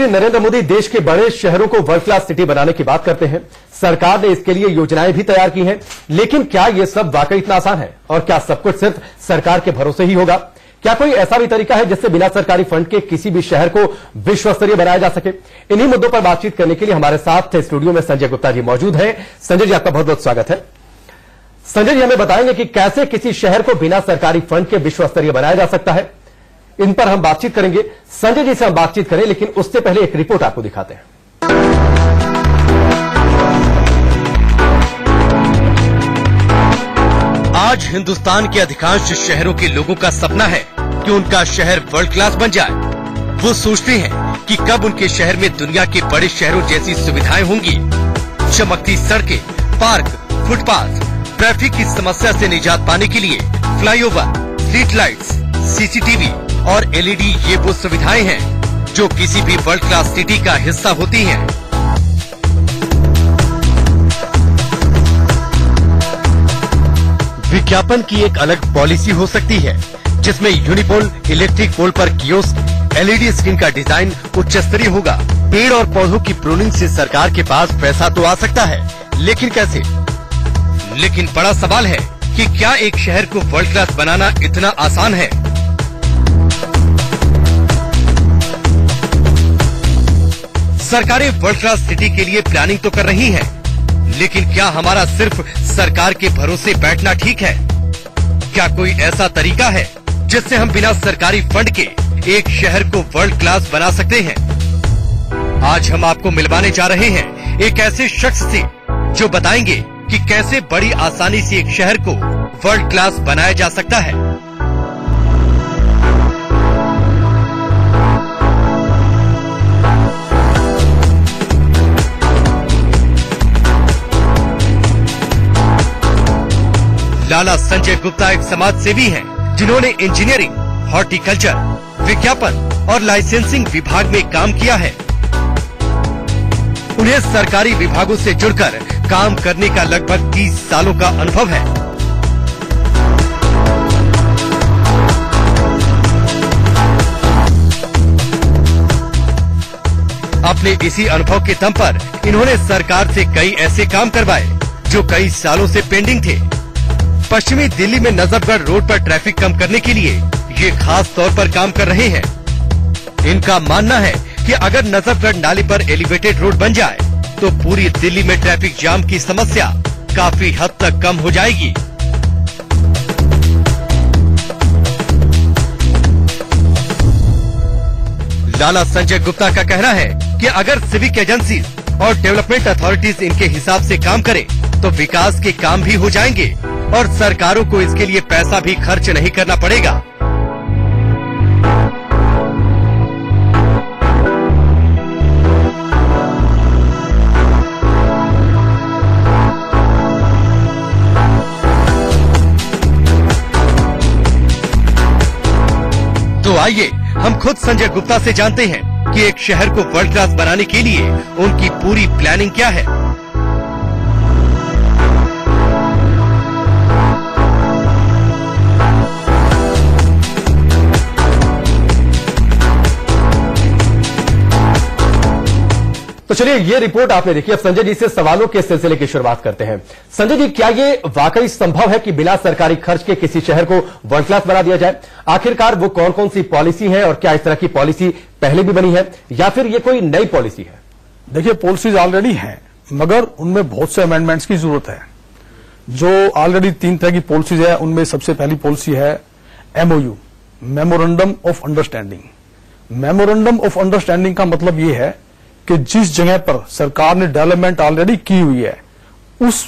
नरेंद्र मोदी देश के बड़े शहरों को वर्ल्ड क्लास सिटी बनाने की बात करते हैं। सरकार ने इसके लिए योजनाएं भी तैयार की हैं, लेकिन क्या यह सब वाकई इतना आसान है और क्या सब कुछ सिर्फ सरकार के भरोसे ही होगा? क्या कोई ऐसा भी तरीका है जिससे बिना सरकारी फंड के किसी भी शहर को विश्व स्तरीय बनाया जा सके? इन्हीं मुद्दों पर बातचीत करने के लिए हमारे साथ स्टूडियो में संजय गुप्ता जी मौजूद हैं। संजय जी, आपका बहुत बहुत स्वागत है। संजय जी, हमें बताएंगे कि कैसे किसी शहर को बिना सरकारी फंड के विश्व स्तरीय बनाया जा सकता है। इन पर हम बातचीत करेंगे। संजय जी से हम बातचीत करें, लेकिन उससे पहले एक रिपोर्ट आपको दिखाते हैं। आज हिंदुस्तान के अधिकांश शहरों के लोगों का सपना है कि उनका शहर वर्ल्ड क्लास बन जाए। वो सोचते हैं कि कब उनके शहर में दुनिया के बड़े शहरों जैसी सुविधाएं होंगी। चमकती सड़कें, पार्क, फुटपाथ, ट्रैफिक की समस्या से निजात पाने के लिए फ्लाईओवर, स्ट्रीट लाइट्स, सीसीटीवी और एलईडी ये वो सुविधाएं हैं जो किसी भी वर्ल्ड क्लास सिटी का हिस्सा होती हैं। विज्ञापन की एक अलग पॉलिसी हो सकती है जिसमें यूनिपोल, इलेक्ट्रिक पोल पर कियोस्क, एलईडी स्क्रीन का डिजाइन उच्च स्तरीय होगा। पेड़ और पौधों की प्रूनिंग से सरकार के पास पैसा तो आ सकता है, लेकिन कैसे? लेकिन बड़ा सवाल है कि क्या एक शहर को वर्ल्ड क्लास बनाना इतना आसान है? सरकारें वर्ल्ड क्लास सिटी के लिए प्लानिंग तो कर रही हैं, लेकिन क्या हमारा सिर्फ सरकार के भरोसे बैठना ठीक है? क्या कोई ऐसा तरीका है जिससे हम बिना सरकारी फंड के एक शहर को वर्ल्ड क्लास बना सकते हैं? आज हम आपको मिलवाने जा रहे हैं एक ऐसे शख्स से जो बताएंगे कि कैसे बड़ी आसानी से एक शहर को वर्ल्ड क्लास बनाया जा सकता है। लाला संजय गुप्ता एक समाज सेवी हैं, जिन्होंने इंजीनियरिंग, हॉर्टिकल्चर, विज्ञापन और लाइसेंसिंग विभाग में काम किया है। उन्हें सरकारी विभागों से जुड़कर काम करने का लगभग 30 सालों का अनुभव है। अपने इसी अनुभव के दम पर इन्होंने सरकार से कई ऐसे काम करवाए जो कई सालों से पेंडिंग थे। पश्चिमी दिल्ली में नजफगढ़ रोड पर ट्रैफिक कम करने के लिए ये खास तौर पर काम कर रहे हैं। इनका मानना है कि अगर नजफगढ़ नाले पर एलिवेटेड रोड बन जाए तो पूरी दिल्ली में ट्रैफिक जाम की समस्या काफी हद तक कम हो जाएगी। लाला संजय गुप्ता का कहना है कि अगर सिविक एजेंसी और डेवलपमेंट अथॉरिटीज इनके हिसाब से काम करें तो विकास के काम भी हो जाएंगे और सरकारों को इसके लिए पैसा भी खर्च नहीं करना पड़ेगा। तो आइए हम खुद संजय गुप्ता से जानते हैं कि एक शहर को वर्ल्ड क्लास बनाने के लिए उनकी पूरी प्लानिंग क्या है। तो चलिए, ये रिपोर्ट आपने देखी। अब संजय जी से सवालों के सिलसिले की शुरुआत करते हैं। संजय जी, क्या ये वाकई संभव है कि बिना सरकारी खर्च के किसी शहर को वर्ल्ड क्लास बना दिया जाए? आखिरकार वो कौन कौन सी पॉलिसी है और क्या इस तरह की पॉलिसी पहले भी बनी है या फिर ये कोई नई पॉलिसी है? देखिए, पॉलिसीज ऑलरेडी हैं, मगर उनमें बहुत से अमेंडमेंट्स की जरूरत है। जो ऑलरेडी 3 तरह की पॉलिसीज है, उनमें सबसे पहली पॉलिसी है MOU, memorandum of understanding. Memorandum of understanding का मतलब ये है कि जिस जगह पर सरकार ने डेवलपमेंट ऑलरेडी की हुई है, उस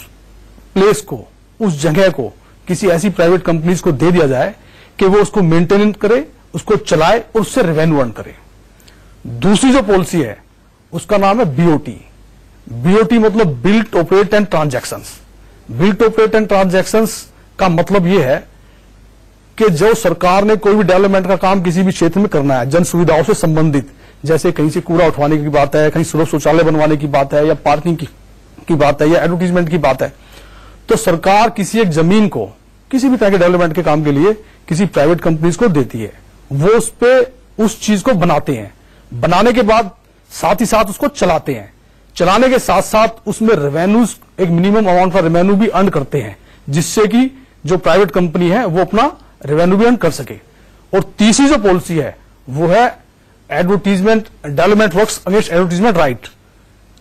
प्लेस को, उस जगह को किसी ऐसी प्राइवेट कंपनीज को दे दिया जाए कि वो उसको मेंटेन करे, उसको चलाए और उससे रेवेन्यू अर्न करे। दूसरी जो पॉलिसी है उसका नाम है BOT। BOT मतलब built, operate and transactions. Built, operate and transactions का मतलब ये है कि जो सरकार ने कोई भी डेवलपमेंट का काम किसी भी क्षेत्र में करना है, जन सुविधाओं से संबंधित, जैसे कहीं से कूड़ा उठवाने की बात है, कहीं सुलभ शौचालय बनवाने की बात है, या पार्किंग की बात है, या एडवर्टीजमेंट की बात है, तो सरकार किसी एक जमीन को किसी भी तरह के डेवलपमेंट के काम के लिए किसी प्राइवेट कंपनीज को देती है। वो उस पे उस चीज को बनाते हैं। बनाने के बाद साथ ही साथ उसको चलाते हैं। चलाने के साथ साथ उसमें रेवेन्यूज, एक मिनिमम अमाउंट का रेवेन्यू भी अर्न करते हैं, जिससे कि जो प्राइवेट कंपनी है वो अपना रेवेन्यू भी अर्न कर सके। और तीसरी जो पॉलिसी है वो है advertisement development works against advertisement right,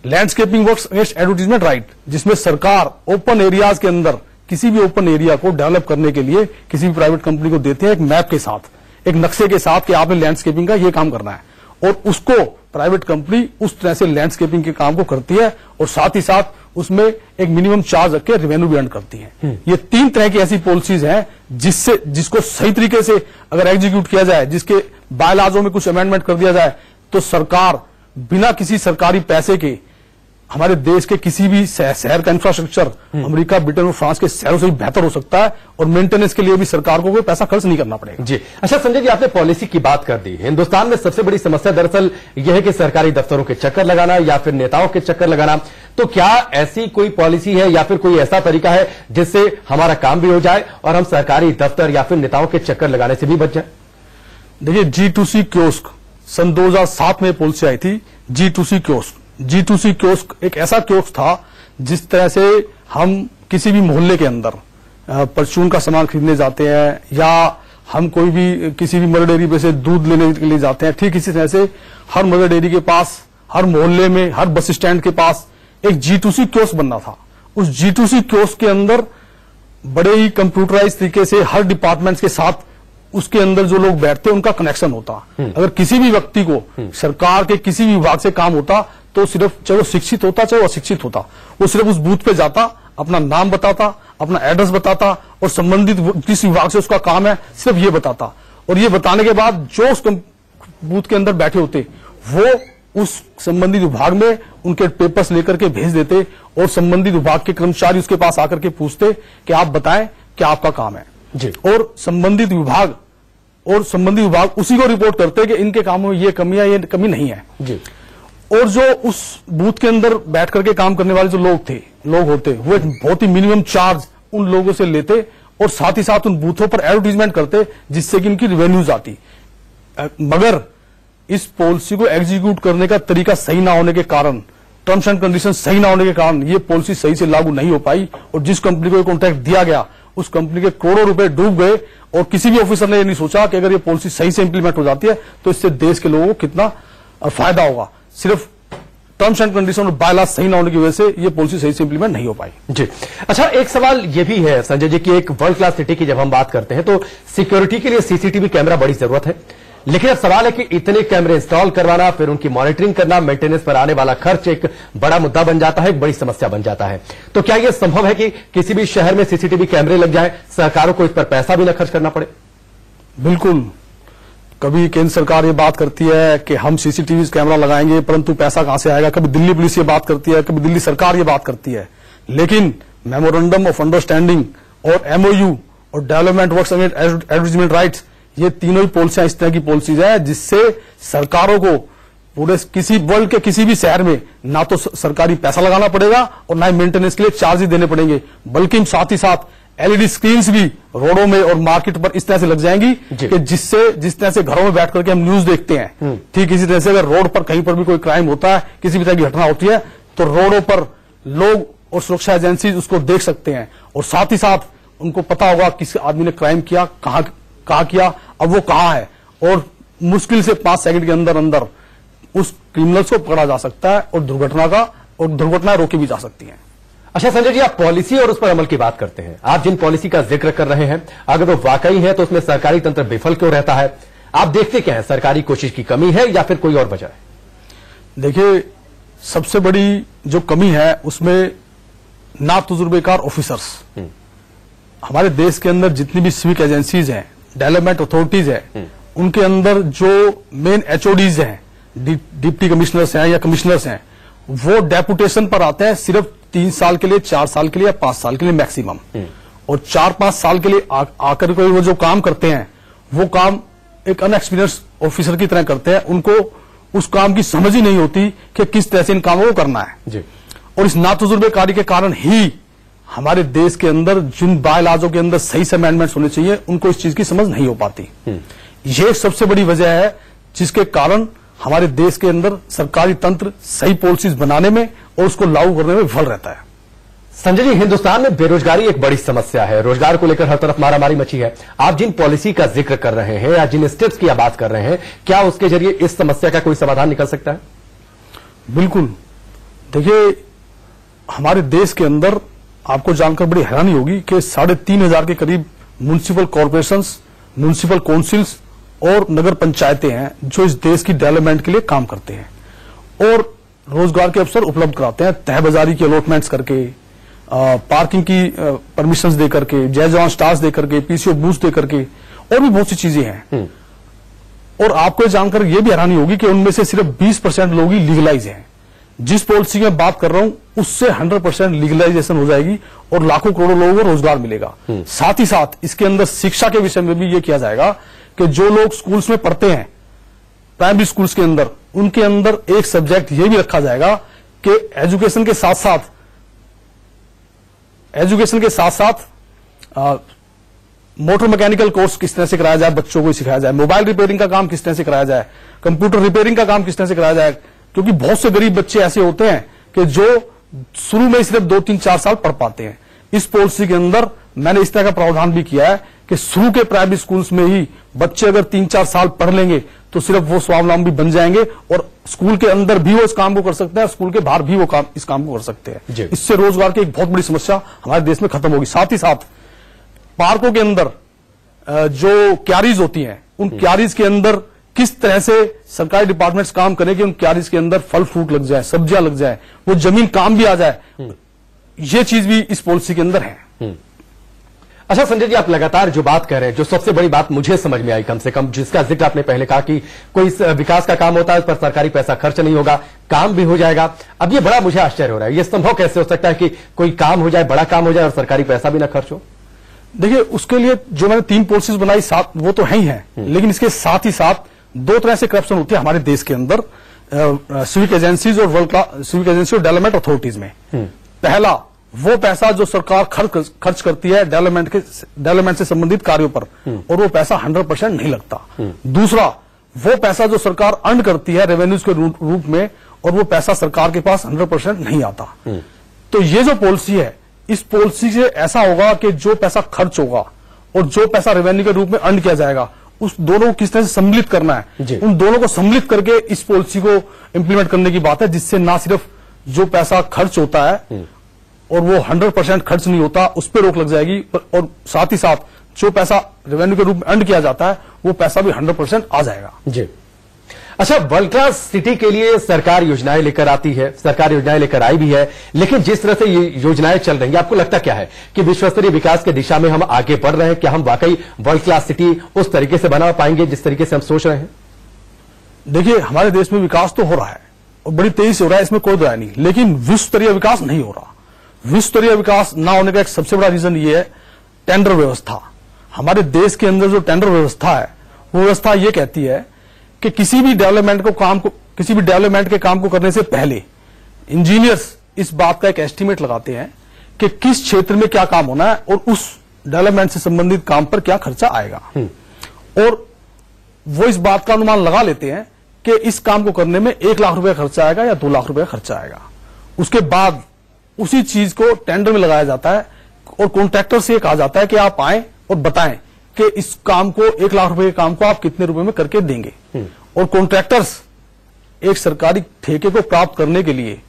landscaping works against advertisement right, जिसमें सरकार ओपन एरियाज के अंदर किसी भी ओपन एरिया को डेवलप करने के लिए किसी भी प्राइवेट कंपनी को देते हैं एक मैप के साथ, एक नक्शे के साथ कि आपने लैंडस्केपिंग का ये काम करना है, और उसको प्राइवेट कंपनी उस तरह से लैंडस्केपिंग के काम को करती है और साथ ही साथ उसमें एक मिनिमम चार्ज रख के रेवेन्यू भी अर्न करती है। ये 3 तरह की ऐसी पॉलिसीज हैं जिसको सही तरीके से अगर एग्जीक्यूट किया जाए, जिसके बायलॉजों में कुछ अमेंडमेंट कर दिया जाए, तो सरकार बिना किसी सरकारी पैसे के हमारे देश के किसी भी शहर का इंफ्रास्ट्रक्चर अमेरिका, ब्रिटेन और फ्रांस के शहरों से भी बेहतर हो सकता है, और मेंटेनेंस के लिए भी सरकार को कोई पैसा खर्च नहीं करना पड़ेगा। जी अच्छा संजय जी, आपने पॉलिसी की बात कर दी। हिंदुस्तान में सबसे बड़ी समस्या दरअसल यह है कि सरकारी दफ्तरों के चक्कर लगाना या फिर नेताओं के चक्कर लगाना। तो क्या ऐसी कोई पॉलिसी है या फिर कोई ऐसा तरीका है जिससे हमारा काम भी हो जाए और हम सरकारी दफ्तर या फिर नेताओं के चक्कर लगाने से भी बच जाए? देखिए, G2C कियोस्क सन 2007 में पॉलिसी आई थी। G2C कियोस्क, G2C कियोस्क एक ऐसा कियोस्क था जिस तरह से हम किसी भी मोहल्ले के अंदर परचून का सामान खरीदने जाते हैं या हम कोई भी किसी भी मदर डेयरी पे से दूध लेने के लिए जाते हैं, ठीक इसी तरह से हर मदर डेयरी के पास, हर मोहल्ले में, हर बस स्टैंड के पास एक G2C कियोस्क बनना था। उस G2C कियोस्क के अंदर बड़े ही कंप्यूटराइज तरीके से हर डिपार्टमेंट्स के साथ उसके अंदर जो लोग बैठते उनका कनेक्शन होता। अगर किसी भी व्यक्ति को सरकार के किसी भी विभाग से काम होता तो सिर्फ, चाहे वो शिक्षित होता चाहे वो अशिक्षित होता, वो सिर्फ उस बूथ पे जाता, अपना नाम बताता, अपना एड्रेस बताता और संबंधित किस विभाग से उसका काम है सिर्फ ये बताता, और ये बताने के बाद जो उस बूथ के अंदर बैठे होते वो उस संबंधित विभाग में उनके पेपर्स लेकर के भेज देते और संबंधित विभाग के कर्मचारी उसके पास आकर के पूछते कि आप बताएं क्या आपका काम है जी। और संबंधित विभाग उसी को रिपोर्ट करते कि इनके कामों में ये कमी है, ये कमी नहीं है जी। और जो उस बूथ के अंदर बैठ करके काम करने वाले जो लोग होते वो एक बहुत ही मिनिमम चार्ज उन लोगों से लेते और साथ ही साथ उन बूथों पर एडवर्टीजमेंट करते जिससे कि उनकी रेवेन्यूज आती। मगर इस पॉलिसी को एग्जीक्यूट करने का तरीका सही ना होने के कारण, टर्म्स एंड कंडीशन सही ना होने के कारण ये पॉलिसी सही से लागू नहीं हो पाई और जिस कंपनी को ये कॉन्ट्रैक्ट दिया गया उस कंपनी के करोड़ों रुपए डूब गए और किसी भी ऑफिसर ने ये नहीं सोचा कि अगर ये पॉलिसी सही से इंप्लीमेंट हो जाती है तो इससे देश के लोगों को कितना फायदा होगा। सिर्फ टर्म्स एंड कंडीशन और बायलॉज सही ना होने की वजह से ये पॉलिसी सही से इंप्लीमेंट नहीं हो पाई। जी अच्छा, एक सवाल ये भी है संजय जी कि एक वर्ल्ड क्लास सिटी की जब हम बात करते हैं तो सिक्योरिटी के लिए सीसीटीवी कैमरा बड़ी जरूरत है, लेकिन अब सवाल है कि इतने कैमरे इंस्टॉल करवाना, फिर उनकी मॉनिटरिंग करना, मेंटेनेंस पर आने वाला खर्च एक बड़ा मुद्दा बन जाता है, एक बड़ी समस्या बन जाता है। तो क्या यह संभव है कि किसी भी शहर में सीसीटीवी कैमरे लग जाए, सरकारों को इस पर पैसा भी न खर्च करना पड़े? बिल्कुल। कभी केंद्र सरकार ये बात करती है कि हम सीसीटीवी कैमरा लगाएंगे, परंतु पैसा कहां से आएगा। कभी दिल्ली पुलिस ये बात करती है, कभी दिल्ली सरकार ये बात करती है, लेकिन मेमोरेंडम ऑफ अंडरस्टैंडिंग और MOU और development works against advertisement rights, ये तीनों ही पॉलिसियां इस तरह की पॉलिसीज है जिससे सरकारों को पूरे किसी वर्ल्ड के किसी भी शहर में ना तो सरकारी पैसा लगाना पड़ेगा और ना ही मेंटेनेंस के लिए चार्ज ही देने पड़ेंगे, बल्कि साथ ही साथ LED स्क्रीन्स भी रोडों में और मार्केट पर इस तरह से लग जाएंगी कि जिससे जिस तरह से घरों में बैठ करके हम न्यूज देखते हैं, ठीक इसी तरह से अगर रोड पर कहीं पर भी कोई क्राइम होता है, किसी भी तरह की घटना होती है, तो रोडों पर लोग और सुरक्षा एजेंसी उसको देख सकते हैं और साथ ही साथ उनको पता होगा किस आदमी ने क्राइम किया, कहां किया, अब वो कहां है, और मुश्किल से 5 सेकंड के अंदर अंदर उस क्रिमिनल्स को पकड़ा जा सकता है और दुर्घटनाएं रोकी भी जा सकती हैं। अच्छा संजय जी, आप पॉलिसी और उस पर अमल की बात करते हैं, आप जिन पॉलिसी का जिक्र कर रहे हैं अगर वो वाकई है तो उसमें सरकारी तंत्र विफल क्यों रहता है? आप देखते क्या है, सरकारी कोशिश की कमी है या फिर कोई और वजह है? देखिए, सबसे बड़ी जो कमी है उसमें ना तजुर्बेकार ऑफिसर्स। हमारे देश के अंदर जितनी भी सिविक एजेंसीज हैं, डेवलपमेंट अथॉरिटीज है, उनके अंदर जो मेन HODs हैं, डिप्टी कमिश्नर्स हैं या कमिश्नर्स हैं, वो डेपुटेशन पर आते हैं सिर्फ 3 साल के लिए, 4 साल के लिए या 5 साल के लिए मैक्सिमम, और 4-5 साल के लिए आकर के वो जो काम करते हैं वो काम एक अनएक्सपीरियंस ऑफिसर की तरह करते हैं। उनको उस काम की समझ ही नहीं होती कि किस तरह से इन कामों को करना है जी। और इस नातजुर्बेकारी के कारण ही हमारे देश के अंदर जिन बायलॉजों के अंदर सही से अमेंडमेंट्स होने चाहिए उनको इस चीज की समझ नहीं हो पाती। ये सबसे बड़ी वजह है जिसके कारण हमारे देश के अंदर सरकारी तंत्र सही पॉलिसीज बनाने में और उसको लागू करने में विफल रहता है। संजय जी, हिंदुस्तान में बेरोजगारी एक बड़ी समस्या है। रोजगार को लेकर हर तरफ मारामारी मची है। आप जिन पॉलिसी का जिक्र कर रहे हैं या जिन स्टेप्स की आप बात कर रहे हैं, क्या उसके जरिए इस समस्या का कोई समाधान निकल सकता है? बिल्कुल। देखिए, हमारे देश के अंदर आपको जानकर बड़ी हैरानी होगी कि 3,500 के करीब म्युनिसिपल कॉर्पोरेशंस, म्युनिसिपल काउंसिल्स और नगर पंचायतें हैं जो इस देश की डेवलपमेंट के लिए काम करते हैं और रोजगार के अवसर उपलब्ध कराते हैं, तय बाजारी की अलॉटमेंट्स करके, पार्किंग की परमिशंस दे करके, जय जवान स्टार्स दे करके, पीसीओ बूस्ट दे करके और भी बहुत सी चीजें हैं। और आपको जानकर यह भी हैरानी होगी कि उनमें से सिर्फ 20% लोग ही लीगलाइज हैं। जिस पॉलिसी की मैं बात कर रहा हूं उससे 100% लीगलाइजेशन हो जाएगी और लाखों करोड़ों लोगों को रोजगार मिलेगा। साथ ही साथ इसके अंदर शिक्षा के विषय में भी ये किया जाएगा कि जो लोग स्कूल्स में पढ़ते हैं, प्राइमरी स्कूल्स के अंदर, उनके अंदर एक सब्जेक्ट ये भी रखा जाएगा कि एजुकेशन के साथ साथ मोटर मैकेनिकल कोर्स किस तरह से कराया जाए, बच्चों को सिखाया जाए, मोबाइल रिपेयरिंग का काम किस तरह से कराया जाए, कंप्यूटर रिपेयरिंग का काम किस तरह से कराया जाए। क्योंकि बहुत से गरीब बच्चे ऐसे होते हैं कि जो शुरू में सिर्फ 2, 3, 4 साल पढ़ पाते हैं। इस पॉलिसी के अंदर मैंने इस तरह का प्रावधान भी किया है कि शुरू के प्राइमरी स्कूल्स में ही बच्चे अगर 3-4 साल पढ़ लेंगे तो सिर्फ वो स्वावलंबी बन जाएंगे और स्कूल के अंदर भी वो इस काम को कर सकते हैं, स्कूल के बाहर भी वो इस काम को कर सकते हैं। इससे रोजगार की एक बहुत बड़ी समस्या हमारे देश में खत्म होगी। साथ ही साथ पार्कों के अंदर जो क्यारीज होती हैं, उन क्यारीज के अंदर किस तरह से सरकारी डिपार्टमेंट्स काम करें कि उन क्यारीज के अंदर फल फ्रूट लग जाए, सब्जियां लग जाए, वो जमीन काम भी आ जाए। ये चीज भी इस पॉलिसी के अंदर है। अच्छा संजय जी, आप लगातार जो बात कर रहे हैं, जो सबसे बड़ी बात मुझे समझ में आई, कम से कम जिसका जिक्र आपने पहले कहा कि कोई विकास का काम होता है उस पर सरकारी पैसा खर्च नहीं होगा, काम भी हो जाएगा। अब ये बड़ा मुझे आश्चर्य हो रहा है, ये संभव कैसे हो सकता है कि कोई काम हो जाए, बड़ा काम हो जाए और सरकारी पैसा भी ना खर्च हो? देखिए, उसके लिए जो मैंने 3 पॉलिसीज बनाई, वो तो है ही है, लेकिन इसके साथ ही साथ 2 तरह से करप्शन होती है हमारे देश के अंदर सिविक एजेंसीज और वर्ल्ड क्लास सिविक एजेंसी और डेवलपमेंट अथॉरिटीज में। पहला, वो पैसा जो सरकार खर्च करती है डेवलपमेंट से संबंधित कार्यों पर और वो पैसा 100% नहीं लगता। दूसरा, वो पैसा जो सरकार अर्न करती है रेवेन्यूज के रूप में और वो पैसा सरकार के पास 100% नहीं आता। तो ये जो पॉलिसी है, इस पॉलिसी से ऐसा होगा कि जो पैसा खर्च होगा और जो पैसा रेवेन्यू के रूप में अर्न किया जाएगा, उस दोनों को किस तरह से सम्मिलित करना है, उन दोनों को सम्मिलित करके इस पॉलिसी को इंप्लीमेंट करने की बात है, जिससे ना सिर्फ जो पैसा खर्च होता है और वो 100% खर्च नहीं होता, उस पर रोक लग जाएगी, और साथ ही साथ जो पैसा रेवेन्यू के रूप में अर्न किया जाता है वो पैसा भी 100% आ जाएगा। जी। अच्छा, वर्ल्ड क्लास सिटी के लिए सरकार योजनाएं लेकर आती है, सरकार योजनाएं लेकर आई भी है, लेकिन जिस तरह से ये योजनाएं चल रही हैं, आपको लगता क्या है कि विश्वस्तरीय विकास की दिशा में हम आगे बढ़ रहे हैं? क्या हम वाकई वर्ल्ड क्लास सिटी उस तरीके से बना पाएंगे जिस तरीके से हम सोच रहे हैं? देखिए, हमारे देश में विकास तो हो रहा है और बड़ी तेजी से हो रहा है, इसमें कोई दो राय नहीं, लेकिन विश्वस्तरीय विकास नहीं हो रहा। विश्वस्तरीय विकास ना होने का एक सबसे बड़ा रीजन ये है टेंडर व्यवस्था। हमारे देश के अंदर जो टेंडर व्यवस्था है, वो व्यवस्था ये कहती है कि किसी भी डेवलपमेंट के काम को करने से पहले इंजीनियर्स इस बात का एक एस्टीमेट लगाते हैं कि किस क्षेत्र में क्या काम होना है और उस डेवलपमेंट से संबंधित काम पर क्या खर्चा आएगा, और वो इस बात का अनुमान लगा लेते हैं कि इस काम को करने में 1 लाख रुपए खर्चा आएगा या 2 लाख रुपए खर्चा आएगा। उसके बाद उसी चीज को टेंडर में लगाया जाता है और कॉन्ट्रैक्टर से कहा जाता है कि आप आए और बताएं कि इस काम को 1 लाख रुपए के काम को आप कितने रुपए में करके देंगे। और कॉन्ट्रैक्टर्स एक सरकारी ठेके को प्राप्त करने के लिए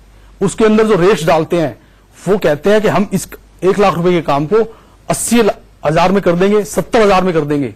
उसके अंदर जो रेट्स डालते हैं, वो कहते हैं कि हम इस 1 लाख रुपए के काम को 80,000 में कर देंगे, 70,000 में कर देंगे।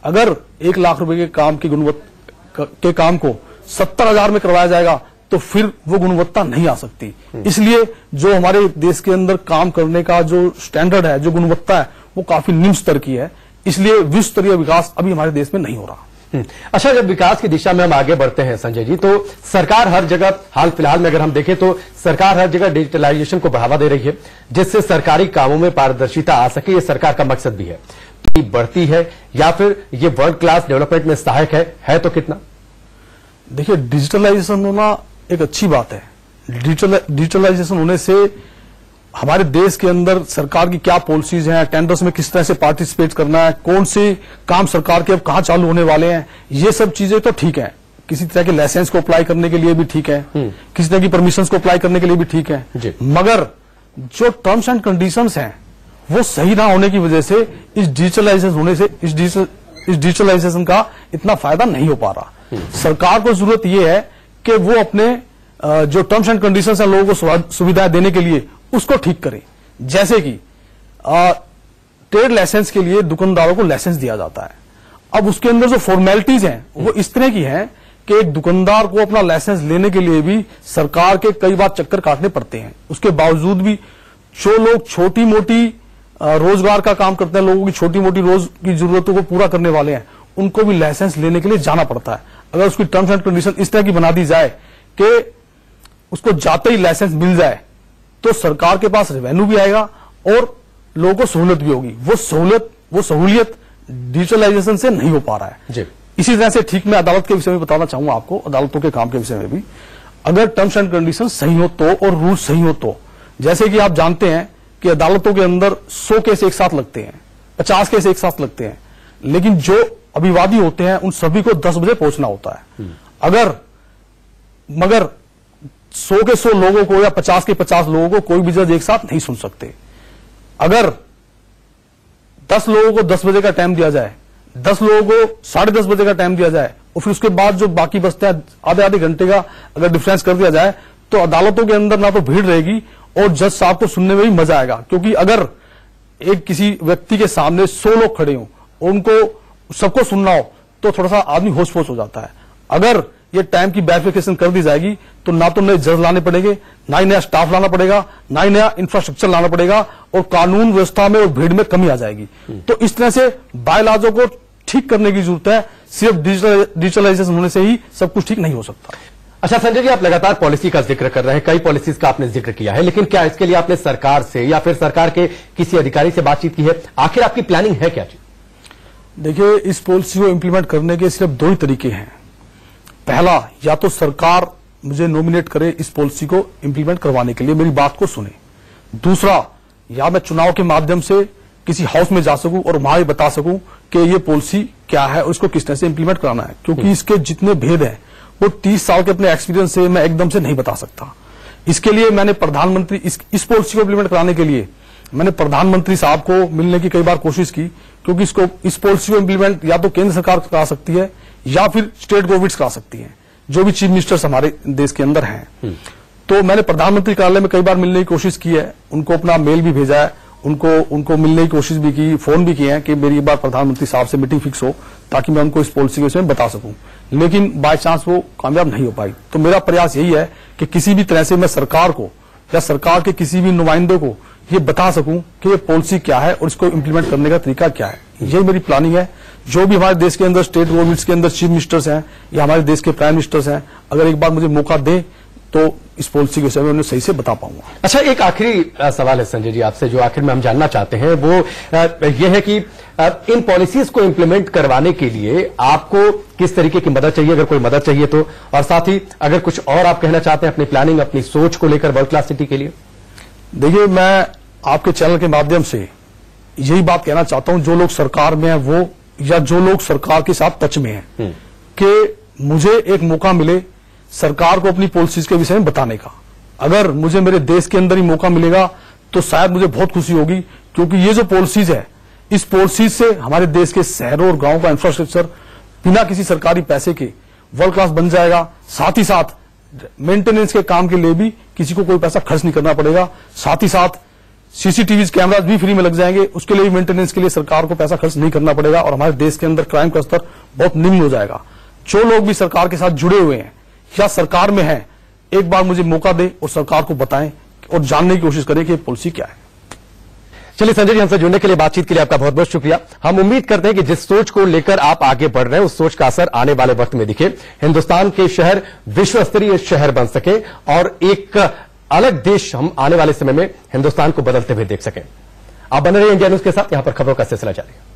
अगर 1 लाख रुपए के काम की गुणवत्ता के काम को 70,000 में करवाया जाएगा तो फिर वो गुणवत्ता नहीं आ सकती। इसलिए जो हमारे देश के अंदर काम करने का जो स्टैंडर्ड है, जो गुणवत्ता है, वो काफी निम्न स्तर की है। इसलिए विश्व स्तरीय विकास अभी हमारे देश में नहीं हो रहा। अच्छा, जब विकास की दिशा में हम आगे बढ़ते हैं संजय जी, तो सरकार हर जगह, हाल फिलहाल में अगर हम देखें तो सरकार हर जगह डिजिटलाइजेशन को बढ़ावा दे रही है, जिससे सरकारी कामों में पारदर्शिता आ सके। ये सरकार का मकसद भी है। तो बढ़ती है या फिर ये वर्ल्ड क्लास डेवलपमेंट में सहायक है तो कितना? देखिए, डिजिटलाइजेशन होना एक अच्छी बात है। डिजिटलाइजेशन होने से हमारे देश के अंदर सरकार की क्या पॉलिसीज हैं, टेंडर्स में किस तरह से पार्टिसिपेट करना है, कौन से काम सरकार के अब कहां चालू होने वाले हैं, ये सब चीजें तो ठीक है किसी तरह के लाइसेंस को अप्लाई करने के लिए भी ठीक है, किसी तरह की परमिशंस को अप्लाई करने के लिए भी ठीक है, मगर जो टर्म्स एंड कंडीशंस हैं वो सही ना होने की वजह से इस डिजिटलाइजेशन होने से इस डिजिटलाइजेशन का इतना फायदा नहीं हो पा रहा। सरकार को जरूरत यह है कि वो अपने जो टर्म्स एंड कंडीशंस हैं लोगों को सुविधाएं देने के लिए उसको ठीक करें। जैसे कि ट्रेड लाइसेंस के लिए दुकानदारों को लाइसेंस दिया जाता है, अब उसके अंदर जो फॉर्मेलिटीज हैं वो इस तरह की हैं कि एक दुकानदार को अपना लाइसेंस लेने के लिए भी सरकार के कई बार चक्कर काटने पड़ते हैं। उसके बावजूद भी जो लोग छोटी मोटी रोजगार का काम करते हैं, लोगों की छोटी मोटी रोज की जरूरतों को पूरा करने वाले हैं, उनको भी लाइसेंस लेने के लिए जाना पड़ता है। अगर उसकी टर्म्स एंड कंडीशन इस तरह की बना दी जाए कि उसको जाते ही लाइसेंस मिल जाए तो सरकार के पास रेवेन्यू भी आएगा और लोगों को सहूलियत भी होगी। वो सहूलियत डिजिटलाइजेशन से नहीं हो पा रहा है। इसी तरह से ठीक मैं अदालत के विषय में बताना चाहूंगा आपको, अदालतों के काम के विषय में भी अगर टर्म्स एंड कंडीशन सही हो तो और रूल सही हो तो, जैसे कि आप जानते हैं कि अदालतों के अंदर 100 केस एक साथ लगते हैं, 50 केस एक साथ लगते हैं, लेकिन जो अभिवादी होते हैं उन सभी को 10 बजे पहुंचना होता है। मगर 100 के 100 लोगों को या 50 के 50 लोगों को कोई भी जज एक साथ नहीं सुन सकते। अगर 10 लोगों को 10 बजे का टाइम दिया जाए, 10 लोगों को 10:30 बजे का टाइम दिया जाए और फिर उसके बाद जो बाकी बचते हैं आधे घंटे का अगर डिफरेंस कर दिया जाए तो अदालतों के अंदर ना तो भीड़ रहेगी और जज साहब को सुनने में भी मजा आएगा। क्योंकि अगर एक किसी व्यक्ति के सामने 100 लोग खड़े हों और उनको सबको सुनना हो तो थोड़ा सा आदमी होश पोश हो जाता है। अगर ये टाइम की बैरिफिकेशन कर दी जाएगी तो ना तो नए जज लाने पड़ेंगे, ना ही नया स्टाफ लाना पड़ेगा, ना ही नया इंफ्रास्ट्रक्चर लाना पड़ेगा और कानून व्यवस्था में और भीड़ में कमी आ जाएगी। तो इस तरह से बायलॉजों को ठीक करने की जरूरत है। सिर्फ डिजिटलाइजेशन होने से ही सब कुछ ठीक नहीं हो सकता। अच्छा संजय जी, आप लगातार पॉलिसी का जिक्र कर रहे हैं, कई पॉलिसीज का आपने जिक्र किया है, लेकिन क्या इसके लिए आपने सरकार से या फिर सरकार के किसी अधिकारी से बातचीत की है? आखिर आपकी प्लानिंग है क्या? देखिए, इस पॉलिसी को इंप्लीमेंट करने के सिर्फ 2 ही तरीके हैं। पहला, या तो सरकार मुझे नॉमिनेट करे इस पॉलिसी को इंप्लीमेंट करवाने के लिए, मेरी बात को सुने। दूसरा, या मैं चुनाव के माध्यम से किसी हाउस में जा सकूं और वहां बता सकूं कि ये पॉलिसी क्या है और इसको किस तरह से इंप्लीमेंट कराना है, क्योंकि इसके जितने भेद हैं वो 30 साल के अपने एक्सपीरियंस से मैं एकदम से नहीं बता सकता। इसके लिए मैंने प्रधानमंत्री इस पॉलिसी को इंप्लीमेंट कराने के लिए मैंने प्रधानमंत्री साहब को मिलने की कई बार कोशिश की, क्योंकि इस पॉलिसी को इंप्लीमेंट या तो केंद्र सरकार करा सकती है या फिर स्टेट गवर्नमेंट्स करा सकती हैं, जो भी चीफ मिनिस्टर्स हमारे देश के अंदर हैं। तो मैंने प्रधानमंत्री कार्यालय में कई बार मिलने की कोशिश की है, उनको अपना मेल भी भेजा है, उनको मिलने की कोशिश भी की, फोन भी किए हैं कि मेरी एक बार प्रधानमंत्री साहब से मीटिंग फिक्स हो ताकि मैं उनको इस पॉलिसी के विषय में बता सकूं, लेकिन बाय चांस वो कामयाब नहीं हो पाई। तो मेरा प्रयास यही है कि किसी भी तरह से मैं सरकार को या सरकार के किसी भी नुमाइंदे को ये बता सकूं कि ये पॉलिसी क्या है और इसको इंप्लीमेंट करने का तरीका क्या है। यही मेरी प्लानिंग है। जो भी हमारे देश के अंदर स्टेट गवर्नमेंट्स के अंदर चीफ मिनिस्टर्स हैं या हमारे देश के प्राइम मिनिस्टर्स हैं, अगर एक बार मुझे मौका दें तो इस पॉलिसी के विषय में उन्हें सही से बता पाऊंगा। अच्छा, एक आखिरी सवाल है संजय जी आपसे, जो आखिर में हम जानना चाहते हैं वो ये है कि इन पॉलिसीज को इंप्लीमेंट करवाने के लिए आपको किस तरीके की मदद चाहिए, अगर कोई मदद चाहिए तो, और साथ ही अगर कुछ और आप कहना चाहते हैं अपनी प्लानिंग, अपनी सोच को लेकर वर्ल्ड क्लास सिटी के लिए। देखिए, मैं आपके चैनल के माध्यम से यही बात कहना चाहता हूं, जो लोग सरकार में हैं वो या जो लोग सरकार के साथ टच में हैं, कि मुझे एक मौका मिले सरकार को अपनी पॉलिसीज के विषय में बताने का। अगर मुझे मेरे देश के अंदर ही मौका मिलेगा तो शायद मुझे बहुत खुशी होगी, क्योंकि ये जो पॉलिसीज है, इस पॉलिसीज से हमारे देश के शहरों और गांवों का इंफ्रास्ट्रक्चर बिना किसी सरकारी पैसे के वर्ल्ड क्लास बन जाएगा। साथ ही साथ मेंटेनेंस के काम के लिए भी किसी को कोई पैसा खर्च नहीं करना पड़ेगा। साथ ही साथ सीसीटीवी कैमराज भी फ्री में लग जाएंगे, उसके लिए मेंटेनेंस के लिए सरकार को पैसा खर्च नहीं करना पड़ेगा और हमारे देश के अंदर क्राइम का स्तर बहुत निम्न हो जाएगा। जो लोग भी सरकार के साथ जुड़े हुए हैं या सरकार में हैं, एक बार मुझे मौका दें और सरकार को बताएं और जानने की कोशिश करें कि ये पॉलिसी क्या है। चलिए संजय जी, हमसे जुड़ने के लिए, बातचीत के लिए आपका बहुत बहुत शुक्रिया। हम उम्मीद करते हैं कि जिस सोच को लेकर आप आगे बढ़ रहे हैं उस सोच का असर आने वाले वक्त में दिखे, हिंदुस्तान के शहर विश्व स्तरीय शहर बन सके और एक अलग देश हम आने वाले समय में हिंदुस्तान को बदलते हुए देख सकें। आप बने रहिए इंडिया न्यूज के साथ, यहां पर खबरों का सिलसिला जारी है।